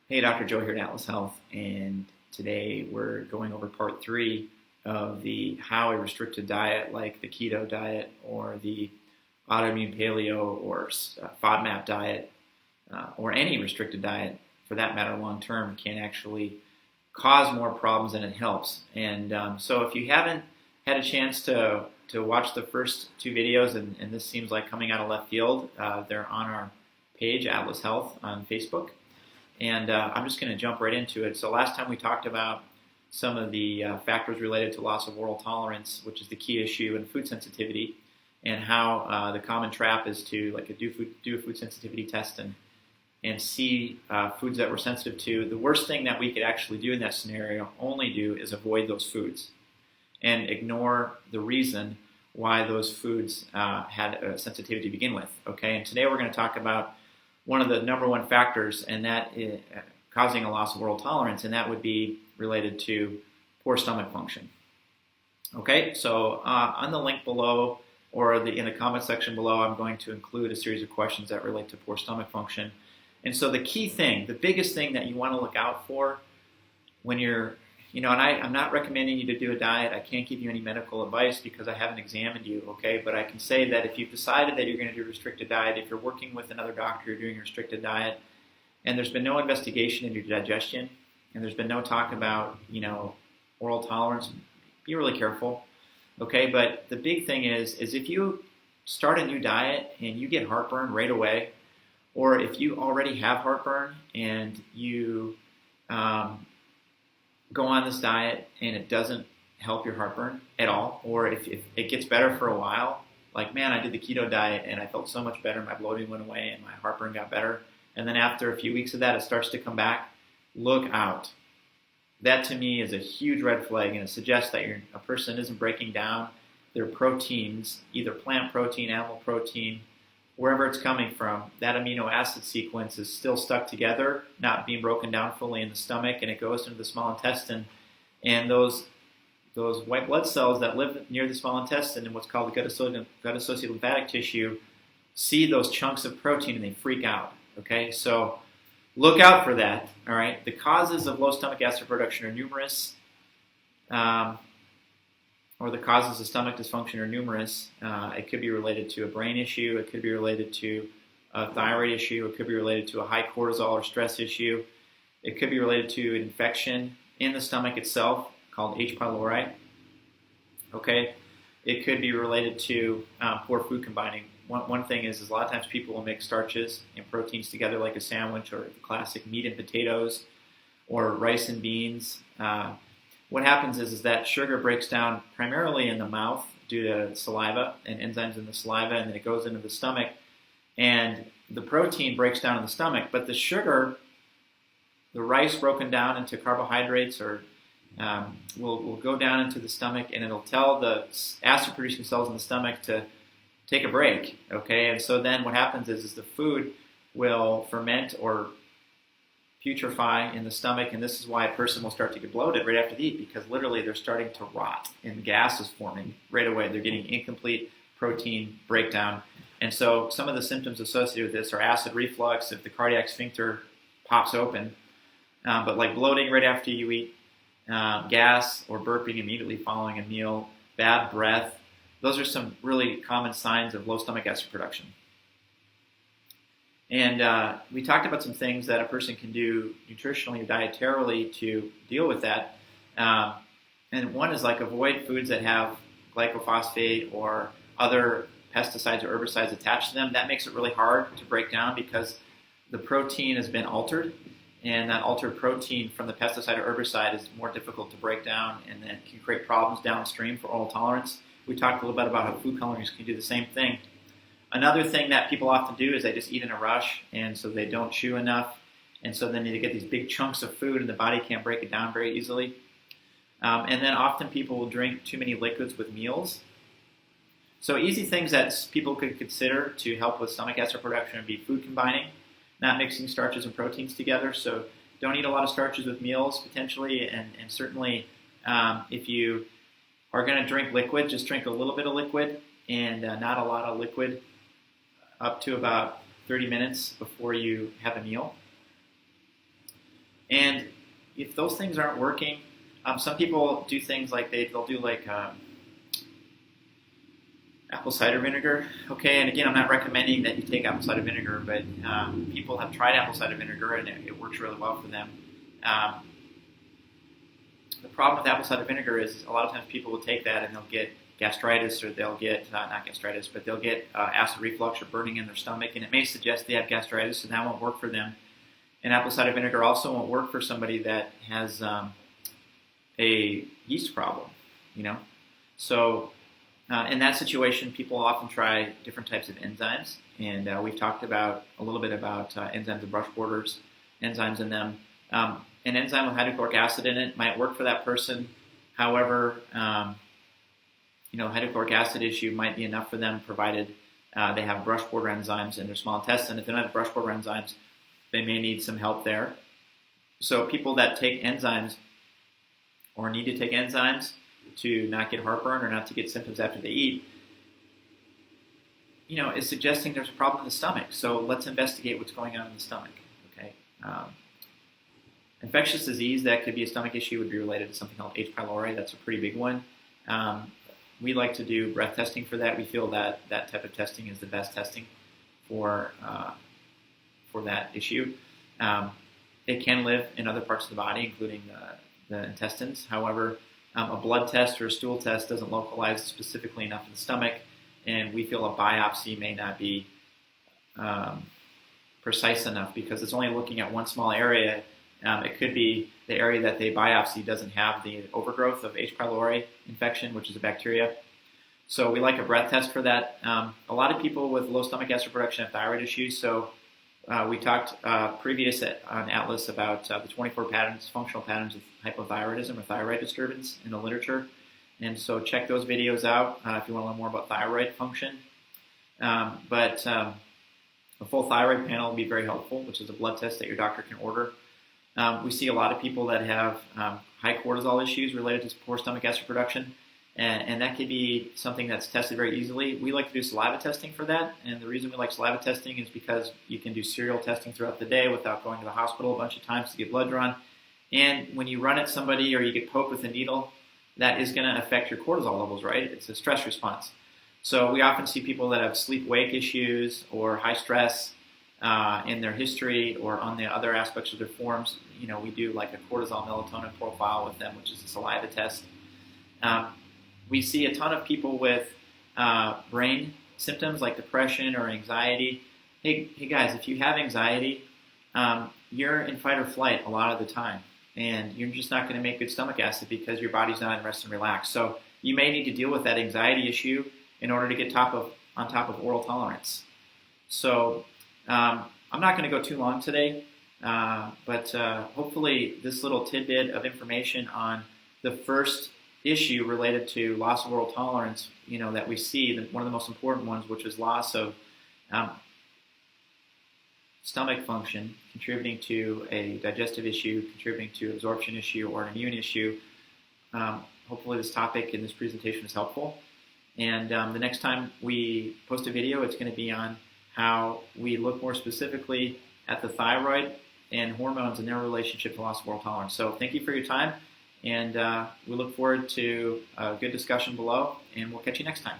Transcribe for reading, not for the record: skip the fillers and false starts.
Hey, Dr. Joe here at Atlas Health, and today we're going over part three of the how a restricted diet like the keto diet or the autoimmune paleo or FODMAP diet or any restricted diet for that matter long term can actually cause more problems than it helps. And so if you haven't had a chance to watch the first two videos, and this seems like coming out of left field, they're on our page, Atlas Health, on Facebook. And I'm just going to jump right into it. So last time we talked about some of the factors related to loss of oral tolerance, which is the key issue in food sensitivity, and how the common trap is to do a food sensitivity test and see foods that we're sensitive to. The worst thing that we could actually do in that scenario is avoid those foods and ignore the reason why those foods had a sensitivity to begin with. Okay, and today we're going to talk about one of the number one factors, and that is causing a loss of oral tolerance, and that would be related to poor stomach function. Okay, so on the link below or in the comment section below, I'm going to include a series of questions that relate to poor stomach function. And so the key thing, the biggest thing that you want to look out for when you're, and I'm not recommending you to do a diet. I can't give you any medical advice because I haven't examined you, okay? But I can say that if you've decided that you're going to do a restricted diet, if you're working with another doctor, you're doing a restricted diet, and there's been no investigation into your digestion, and there's been no talk about, oral tolerance, be really careful, okay? But the big thing is if you start a new diet and you get heartburn right away, or if you already have heartburn and you go on this diet and it doesn't help your heartburn at all, or if it gets better for a while, like, man, I did the keto diet and I felt so much better, my bloating went away and my heartburn got better, and then after a few weeks of that it starts to come back, look out. That to me is a huge red flag, and it suggests that a person isn't breaking down their proteins, either plant protein, animal protein, wherever it's coming from. That amino acid sequence is still stuck together, not being broken down fully in the stomach, and it goes into the small intestine. And those white blood cells that live near the small intestine in what's called the gut-associated lymphatic tissue see those chunks of protein and they freak out. Okay, so look out for that. All right, the causes of low stomach acid production are numerous. Or the causes of stomach dysfunction are numerous. It could be related to a brain issue. It could be related to a thyroid issue. It could be related to a high cortisol or stress issue. It could be related to an infection in the stomach itself called H. pylori. Okay, it could be related to poor food combining. One thing is a lot of times people will mix starches and proteins together like a sandwich, or the classic meat and potatoes, or rice and beans. What happens is that sugar breaks down primarily in the mouth due to saliva and enzymes in the saliva, and then it goes into the stomach, and the protein breaks down in the stomach, but the sugar, the rice broken down into carbohydrates, will go down into the stomach, and it'll tell the acid-producing cells in the stomach to take a break, okay? And so then what happens is the food will ferment or putrefy in the stomach, and this is why a person will start to get bloated right after they eat, because literally they're starting to rot and gas is forming right away. They're getting incomplete protein breakdown. And so some of the symptoms associated with this are acid reflux if the cardiac sphincter pops open, but like bloating right after you eat, gas or burping immediately following a meal, bad breath. Those are some really common signs of low stomach acid production. And we talked about some things that a person can do nutritionally or dietarily to deal with that. And one is like avoid foods that have glyphosate or other pesticides or herbicides attached to them. That makes it really hard to break down because the protein has been altered, and that altered protein from the pesticide or herbicide is more difficult to break down, and then can create problems downstream for oral tolerance. We talked a little bit about how food colorings can do the same thing. Another thing that people often do is they just eat in a rush, and so they don't chew enough, and so then they get these big chunks of food and the body can't break it down very easily. And then often people will drink too many liquids with meals. So easy things that people could consider to help with stomach acid production would be food combining, not mixing starches and proteins together. So don't eat a lot of starches with meals potentially, and certainly if you are going to drink liquid, just drink a little bit of liquid and not a lot of liquid up to about 30 minutes before you have a meal. And if those things aren't working, some people do things like they'll do like apple cider vinegar. Okay, and again, I'm not recommending that you take apple cider vinegar, but people have tried apple cider vinegar and it works really well for them. The problem with apple cider vinegar is a lot of times people will take that and they'll get gastritis, or they'll get, not gastritis, but they'll get acid reflux or burning in their stomach, and it may suggest they have gastritis, and that won't work for them. And apple cider vinegar also won't work for somebody that has a yeast problem, you know. So in that situation, people often try different types of enzymes, and we've talked about a little bit about enzymes and brush borders, enzymes in them. An enzyme with hydrochloric acid in it might work for that person. However, hydrochloric acid issue might be enough for them, provided they have brush border enzymes in their small intestine. If they don't have brush border enzymes, they may need some help there. So people that take enzymes or need to take enzymes to not get heartburn or not to get symptoms after they eat, is suggesting there's a problem in the stomach. So let's investigate what's going on in the stomach. Okay. Infectious disease that could be a stomach issue would be related to something called H. pylori. That's a pretty big one. We like to do breath testing for that. We feel that that type of testing is the best testing for that issue. It can live in other parts of the body, including the intestines. However, a blood test or a stool test doesn't localize specifically enough in the stomach, and we feel a biopsy may not be precise enough because it's only looking at one small area. It could be the area that they biopsy doesn't have the overgrowth of H. pylori infection, which is a bacteria. So we like a breath test for that. A lot of people with low stomach acid production have thyroid issues. So we talked previous on Atlas about the 24 patterns, functional patterns of hypothyroidism or thyroid disturbance in the literature. And so check those videos out if you want to learn more about thyroid function. But a full thyroid panel will be very helpful, which is a blood test that your doctor can order. We see a lot of people that have high cortisol issues related to poor stomach acid production, and that could be something that's tested very easily. We like to do saliva testing for that, and the reason we like saliva testing is because you can do serial testing throughout the day without going to the hospital a bunch of times to get blood drawn. And when you run at somebody or you get poked with a needle, that is going to affect your cortisol levels, right? It's a stress response. So we often see people that have sleep-wake issues or high stress in their history or on the other aspects of their forms. We do like a cortisol melatonin profile with them, which is a saliva test. We see a ton of people with brain symptoms like depression or anxiety. Hey guys, if you have anxiety, you're in fight or flight a lot of the time, and you're just not going to make good stomach acid because your body's not in rest and relax. So you may need to deal with that anxiety issue in order to get on top of oral tolerance. So I'm not going to go too long today, but hopefully this little tidbit of information on the first issue related to loss of oral tolerance, that we see, one of the most important ones, which is loss of stomach function, contributing to a digestive issue, contributing to absorption issue or an immune issue. Hopefully this topic in this presentation is helpful. And the next time we post a video, it's going to be on how we look more specifically at the thyroid and hormones and their relationship to loss of oral tolerance. So thank you for your time, and we look forward to a good discussion below, and we'll catch you next time.